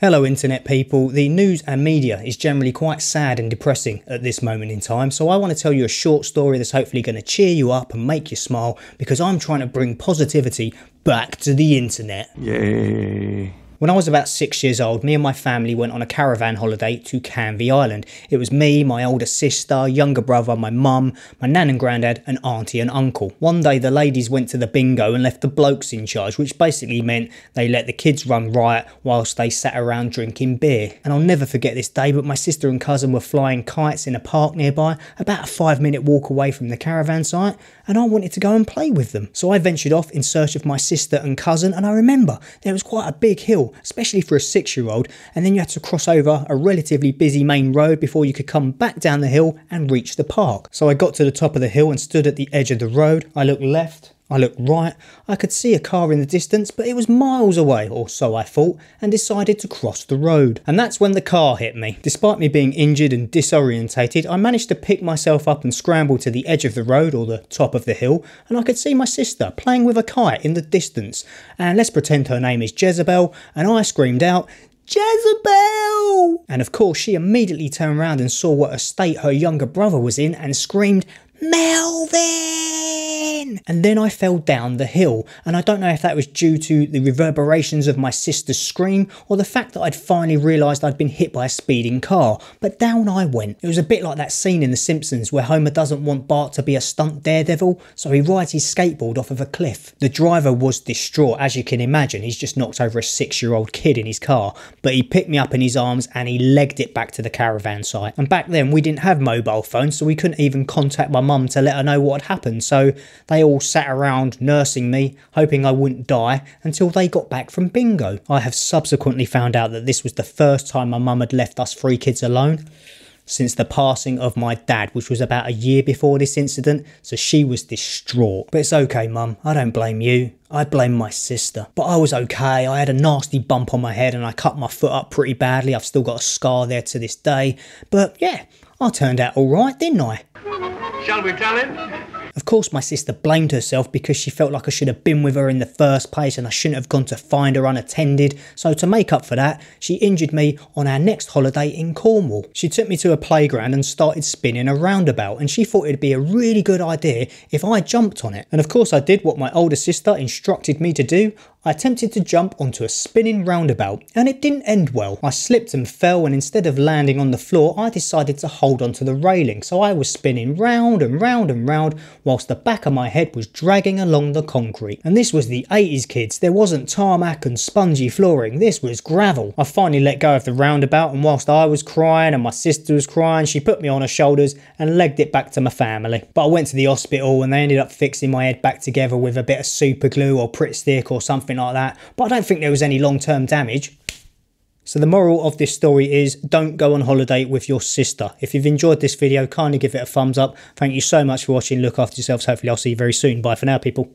Hello internet people, the news and media is generally quite sad and depressing at this moment in time, so I want to tell you a short story that's hopefully going to cheer you up and make you smile, because I'm trying to bring positivity back to the internet. Yay. When I was about 6 years old, me and my family went on a caravan holiday to Canvey Island. It was me, my older sister, younger brother, my mum, my nan and granddad, and auntie and uncle. One day the ladies went to the bingo and left the blokes in charge, which basically meant they let the kids run riot whilst they sat around drinking beer. And I'll never forget this day, but my sister and cousin were flying kites in a park nearby, about a 5-minute walk away from the caravan site, and I wanted to go and play with them. So I ventured off in search of my sister and cousin, and I remember there was quite a big hill, especially for a 6-year-old, and then you had to cross over a relatively busy main road before you could come back down the hill and reach the park. So I got to the top of the hill and stood at the edge of the road. I looked left, I looked right, I could see a car in the distance, but it was miles away, or so I thought, and decided to cross the road. And that's when the car hit me. Despite me being injured and disorientated, I managed to pick myself up and scramble to the edge of the road, or the top of the hill, and I could see my sister playing with a kite in the distance. And let's pretend her name is Jezebel, and I screamed out, "Jezebel!" And of course she immediately turned around and saw what a state her younger brother was in and screamed, "Melvin!" And then I fell down the hill, and I don't know if that was due to the reverberations of my sister's scream or the fact that I'd finally realised I'd been hit by a speeding car, but down I went. It was a bit like that scene in The Simpsons where Homer doesn't want Bart to be a stunt daredevil, so he rides his skateboard off of a cliff. The driver was distraught, as you can imagine. He's just knocked over a 6-year-old kid in his car, but he picked me up in his arms and he legged it back to the caravan site. And back then we didn't have mobile phones, so we couldn't even contact my mum to let her know what had happened, so they all sat around nursing me, hoping I wouldn't die, until they got back from bingo. I have subsequently found out that this was the first time my mum had left us 3 kids alone since the passing of my dad, which was about a year before this incident, so she was distraught. But it's okay, Mum, I don't blame you. I blame my sister. But I was okay. I had a nasty bump on my head and I cut my foot up pretty badly. I've still got a scar there to this day. But yeah, I turned out alright, didn't I? Shall we tell him? Of course my sister blamed herself because she felt like I should have been with her in the first place and I shouldn't have gone to find her unattended, so to make up for that, she injured me on our next holiday in Cornwall. She took me to a playground and started spinning a roundabout, and she thought it'd be a really good idea if I jumped on it. And of course I did what my older sister instructed me to do. I attempted to jump onto a spinning roundabout, and it didn't end well. I slipped and fell, and instead of landing on the floor, I decided to hold onto the railing, so I was spinning round and round and round whilst the back of my head was dragging along the concrete. And this was the 80s, kids. There wasn't tarmac and spongy flooring, this was gravel. I finally let go of the roundabout, and whilst I was crying and my sister was crying, she put me on her shoulders and legged it back to my family. But I went to the hospital and they ended up fixing my head back together with a bit of super glue or Pritt stick or something like that, but I don't think there was any long-term damage. So the moral of this story is don't go on holiday with your sister. If you've enjoyed this video, kindly give it a thumbs up. Thank you so much for watching. Look after yourselves. Hopefully I'll see you very soon. Bye for now, people.